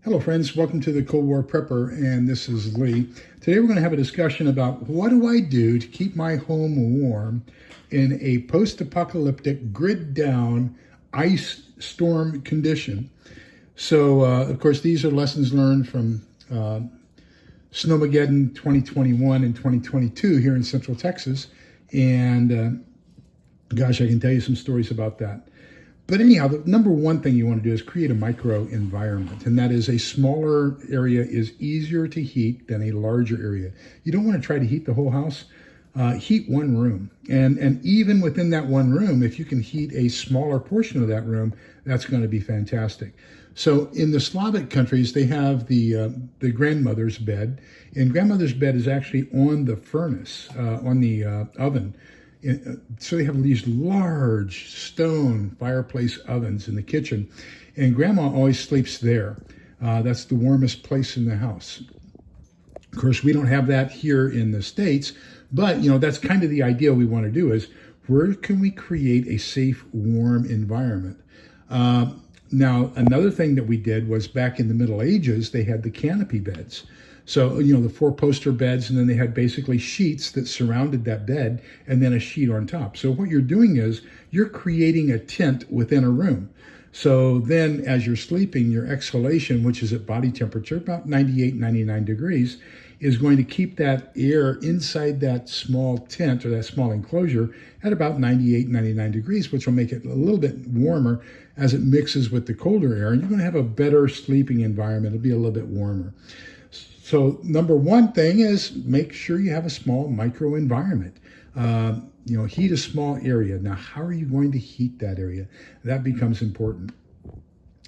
Hello friends, welcome to the Cold War Prepper, and this is Lee. Today we're going to have a discussion about what do I do to keep my home warm in a post-apocalyptic, grid-down, ice storm condition. So, of course, these are lessons learned from Snowmageddon 2021 and 2022 here in Central Texas, and gosh, I can tell you some stories about that. But anyhow, the number one thing you want to do is create a micro environment, and that is a smaller area is easier to heat than a larger area. You don't want to try to heat the whole house. Heat one room, and even within that one room, if you can heat a smaller portion of that room, that's going to be fantastic. So in the Slavic countries, they have the grandmother's bed, and grandmother's bed is actually on the furnace, on the oven. So they have these large stone fireplace ovens in the kitchen, and grandma always sleeps there. That's the warmest place in the house. Of course, we don't have that here in the States, but that's kind of the idea we want to do is where can we create a safe, warm environment? Now, another thing that we did was back in the Middle Ages, they had the canopy beds. So, the four-poster beds, and then they had basically sheets that surrounded that bed and then a sheet on top. So what you're doing is you're creating a tent within a room. So then as you're sleeping, your exhalation, which is at body temperature, about 98, 99 degrees, is going to keep that air inside that small tent or that small enclosure at about 98, 99 degrees, which will make it a little bit warmer as it mixes with the colder air. And you're going to have a better sleeping environment. It'll be a little bit warmer. So number one thing is make sure you have a small micro environment. Heat a small area. Now, how are you going to heat that area? That becomes important.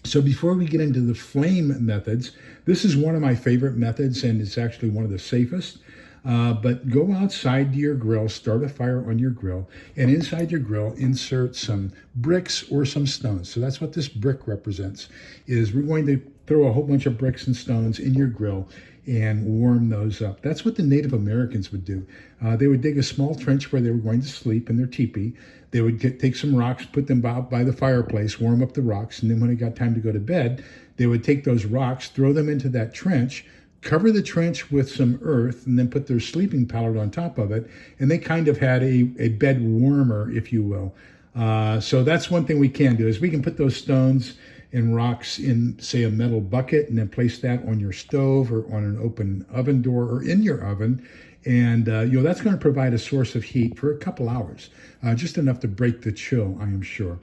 So before we get into the flame methods, this is one of my favorite methods, and it's actually one of the safest. But go outside to your grill, start a fire on your grill, and inside your grill, insert some bricks or some stones. So that's what this brick represents, is we're going to throw a whole bunch of bricks and stones in your grill and warm those up. That's what the Native Americans would do. They would dig a small trench where they were going to sleep in their teepee. They would take some rocks, put them out by the fireplace, warm up the rocks, and then when it got time to go to bed, they would take those rocks, throw them into that trench, cover the trench with some earth, and then put their sleeping pallet on top of it, and they kind of had a bed warmer, if you will. So that's one thing we can do, is we can put those stones and rocks in, say, a metal bucket, and then place that on your stove or on an open oven door or in your oven. And, that's going to provide a source of heat for a couple hours, just enough to break the chill, I am sure.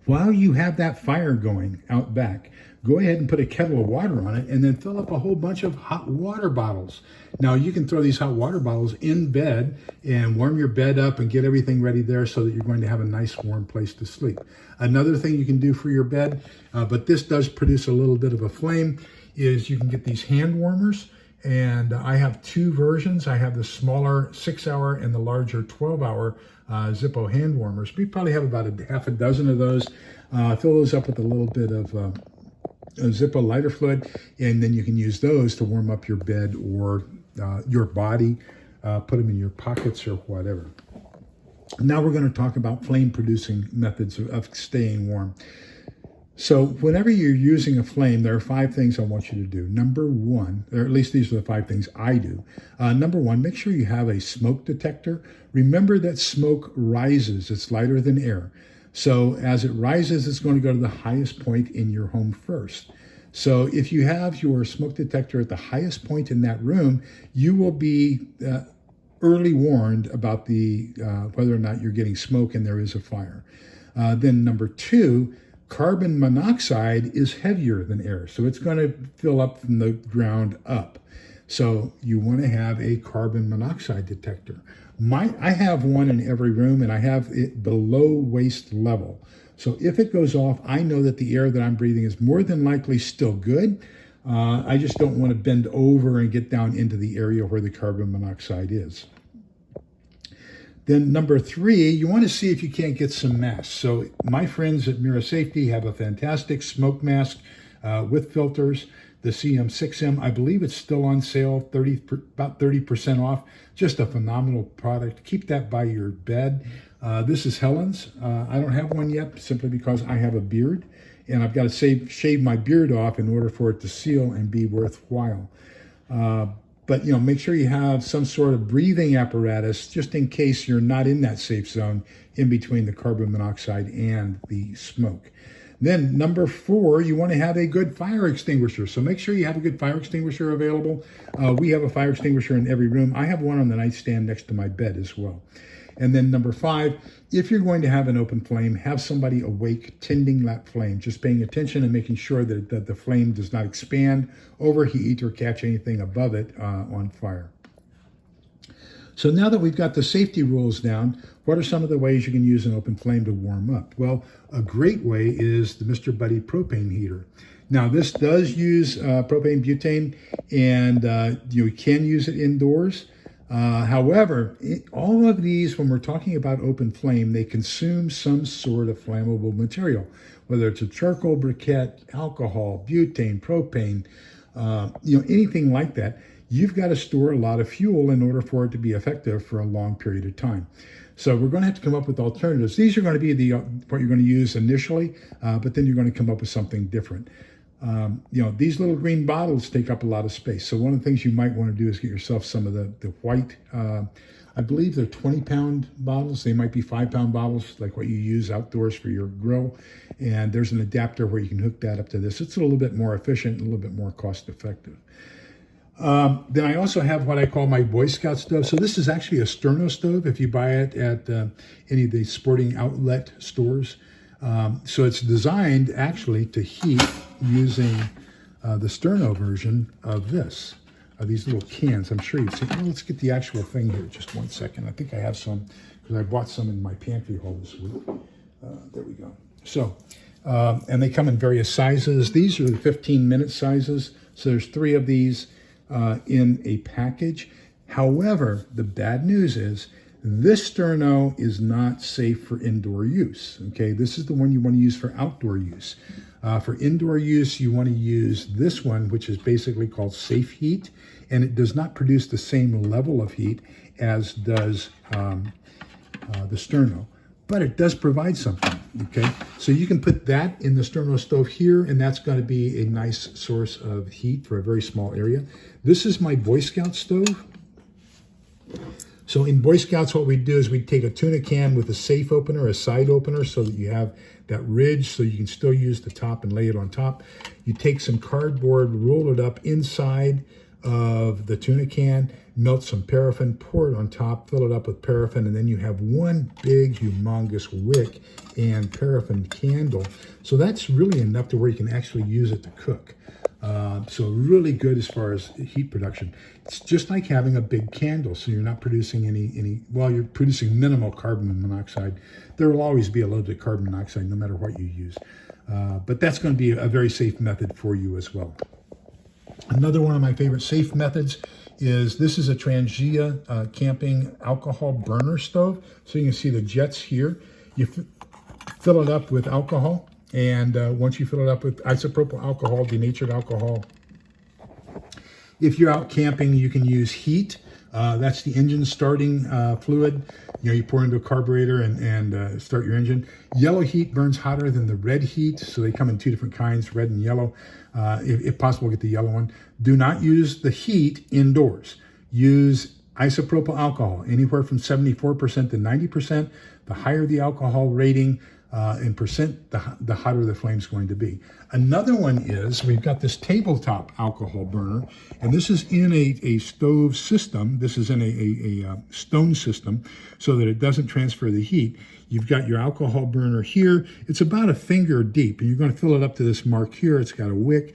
While you have that fire going out back, go ahead and put a kettle of water on it and then fill up a whole bunch of hot water bottles. Now, you can throw these hot water bottles in bed and warm your bed up and get everything ready there so that you're going to have a nice warm place to sleep. Another thing you can do for your bed, but this does produce a little bit of a flame, is you can get these hand warmers. And I have two versions. I have the smaller 6-hour and the larger 12-hour Zippo hand warmers. We probably have about half a dozen of those. Fill those up with a little bit of Zippo lighter fluid, and then you can use those to warm up your bed or your body. Put them in your pockets or whatever. Now we're going to talk about flame-producing methods of staying warm. So whenever you're using a flame, there are 5 things I want you to do. Number one, or at least these are the 5 things I do. Number one, make sure you have a smoke detector. Remember that smoke rises. It's lighter than air. So as it rises, it's going to go to the highest point in your home first. So if you have your smoke detector at the highest point in that room, you will be early warned about whether or not you're getting smoke and there is a fire. Then number 2, carbon monoxide is heavier than air, so it's going to fill up from the ground up. So you want to have a carbon monoxide detector. I have one in every room, and I have it below waist level. So if it goes off, I know that the air that I'm breathing is more than likely still good. I just don't want to bend over and get down into the area where the carbon monoxide is. Then number 3, you want to see if you can't get some masks. So my friends at Mira Safety have a fantastic smoke mask with filters. The CM6M, I believe it's still on sale, about 30% off. Just a phenomenal product. Keep that by your bed. This is Helen's. I don't have one yet simply because I have a beard. and I've got to shave my beard off in order for it to seal and be worthwhile. But make sure you have some sort of breathing apparatus just in case you're not in that safe zone in between the carbon monoxide and the smoke. Then number 4, you want to have a good fire extinguisher. So make sure you have a good fire extinguisher available. We have a fire extinguisher in every room. I have one on the nightstand next to my bed as well. And then number 5, if you're going to have an open flame, have somebody awake tending that flame, just paying attention and making sure that the flame does not expand, overheat, or catch anything above it on fire. So now that we've got the safety rules down, what are some of the ways you can use an open flame to warm up? Well, a great way is the Mr. Buddy propane heater. Now, this does use propane butane, and you can use it indoors. However, all of these, when we're talking about open flame, they consume some sort of flammable material, whether it's a charcoal briquette, alcohol, butane, propane, anything like that. You've got to store a lot of fuel in order for it to be effective for a long period of time. So we're going to have to come up with alternatives. These are going to be what you're going to use initially, but then you're going to come up with something different. These little green bottles take up a lot of space. So one of the things you might want to do is get yourself some of the white, I believe they're 20-pound bottles. They might be 5-pound bottles, like what you use outdoors for your grill. And there's an adapter where you can hook that up to this. It's a little bit more efficient, a little bit more cost effective. Then I also have what I call my Boy Scout stove. So this is actually a sterno stove if you buy it at any of the sporting outlet stores. So it's designed actually to heat using the sterno version of this, these little cans. I'm sure you've seen. Well, let's get the actual thing here. Just one second. I think I have some because I bought some in my pantry haul this week. There we go. So, and they come in various sizes. These are the 15-minute sizes. So there's 3 of these in a package. However, the bad news is this sterno is not safe for indoor use. Okay, this is the one you want to use for outdoor use. For indoor use, you want to use this one, which is basically called Safe Heat, and it does not produce the same level of heat as does the sterno, but it does provide something. Okay, so you can put that in the sterno stove here, and that's going to be a nice source of heat for a very small area. This is my Boy Scout stove. So in Boy Scouts, what we do is we take a tuna can with a safe opener, a side opener, so that you have that ridge so you can still use the top and lay it on top. You take some cardboard, roll it up inside of the tuna can, melt some paraffin, pour it on top, fill it up with paraffin, and then you have one big, humongous wick and paraffin candle. So that's really enough to where you can actually use it to cook. So really good as far as heat production. It's just like having a big candle, so you're not producing you're producing minimal carbon monoxide. There will always be a little bit of carbon monoxide no matter what you use. But that's going to be a very safe method for you as well. Another one of my favorite safe methods is this is a Trangia camping alcohol burner stove. So you can see the jets here. You fill it up with alcohol. And once you fill it up with isopropyl alcohol, denatured alcohol, if you're out camping, you can use heat. That's the engine starting fluid. You pour into a carburetor and start your engine. Yellow heat burns hotter than the red heat, so they come in 2 different kinds, red and yellow. If possible, get the yellow one. Do not use the heat indoors. Use isopropyl alcohol, anywhere from 74% to 90%. The higher the alcohol rating, in percent, the hotter the flame's going to be. Another one is we've got this tabletop alcohol burner, and this is in a stove system. This is in a stone system so that it doesn't transfer the heat. You've got your alcohol burner here. It's about a finger deep, and you're going to fill it up to this mark here. It's got a wick.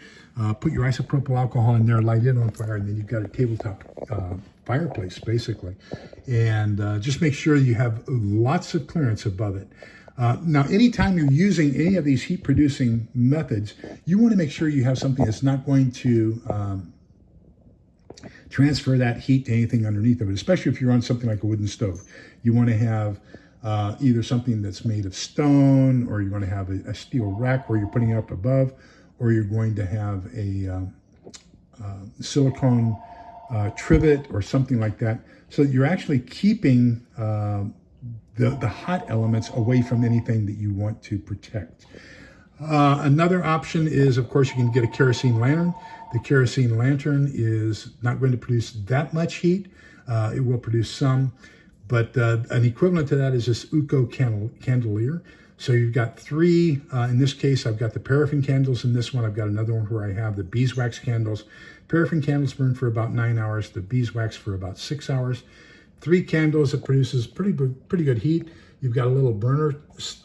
Put your isopropyl alcohol in there, light it on fire, and then you've got a tabletop fireplace, basically. And just make sure you have lots of clearance above it. Now, anytime you're using any of these heat-producing methods, you want to make sure you have something that's not going to transfer that heat to anything underneath of it, especially if you're on something like a wooden stove. You want to have either something that's made of stone, or you're going to have a steel rack where you're putting it up above, or you're going to have a silicone trivet or something like that, so that you're actually keeping the hot elements away from anything that you want to protect. Another option is, of course, you can get a kerosene lantern. The kerosene lantern is not going to produce that much heat. It will produce some, but an equivalent to that is this Uco candelier. So you've got three, in this case, I've got the paraffin candles. In this one, I've got another one where I have the beeswax candles. Paraffin candles burn for about 9 hours, the beeswax for about 6 hours. 3 candles, it produces pretty good heat. You've got a little burner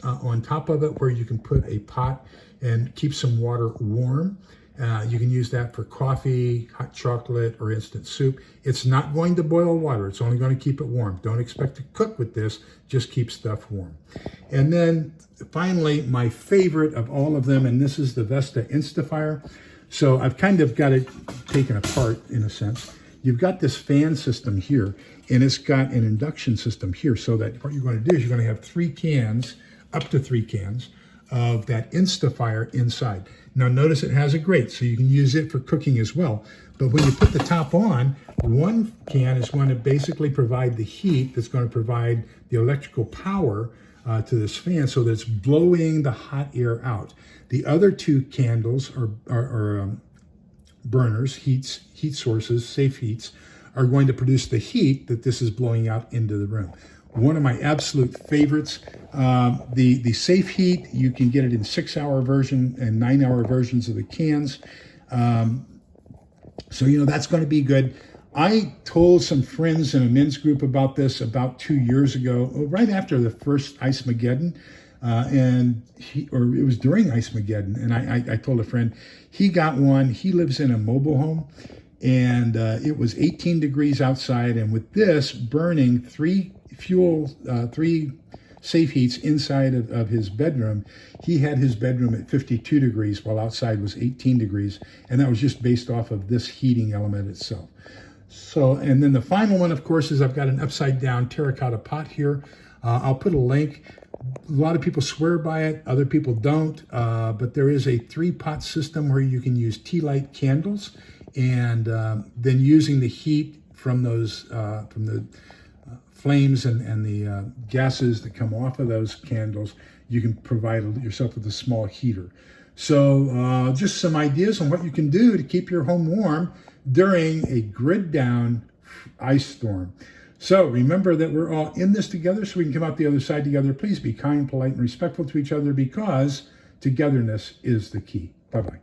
on top of it where you can put a pot and keep some water warm. You can use that for coffee, hot chocolate, or instant soup. It's not going to boil water. It's only going to keep it warm. Don't expect to cook with this. Just keep stuff warm. And then finally, my favorite of all of them, and this is the Vesta Instafire. So I've kind of got it taken apart in a sense. You've got this fan system here, and it's got an induction system here, so that what you're going to do is you're going to have 3 cans, up to 3 cans, of that Instafire inside. Now notice it has a grate, so you can use it for cooking as well. But when you put the top on, one can is going to basically provide the heat that's going to provide the electrical power to this fan, so that it's blowing the hot air out. The other 2 candles are burners, heat sources, safe heats, are going to produce the heat that this is blowing out into the room. One of my absolute favorites, the safe heat, you can get it in 6-hour version and 9-hour versions of the cans. So, you know, that's going to be good. I told some friends in a men's group about this about 2 years ago, right after the first Ice-Mageddon. Or it was during Ice-Mageddon, and I told a friend, he got one. He lives in a mobile home, and it was 18 degrees outside, and with this burning 3 safe heats inside of his bedroom, he had his bedroom at 52 degrees while outside was 18 degrees, and that was just based off of this heating element itself. So, and then the final one, of course, is I've got an upside down terracotta pot here. I'll put a link. A lot of people swear by it, other people don't, but there is a 3-pot system where you can use tea light candles, and then using the heat from those, from the flames and the gases that come off of those candles, you can provide yourself with a small heater. So just some ideas on what you can do to keep your home warm during a grid down ice storm. So remember that we're all in this together, so we can come out the other side together. Please be kind, polite, and respectful to each other, because togetherness is the key. Bye-bye.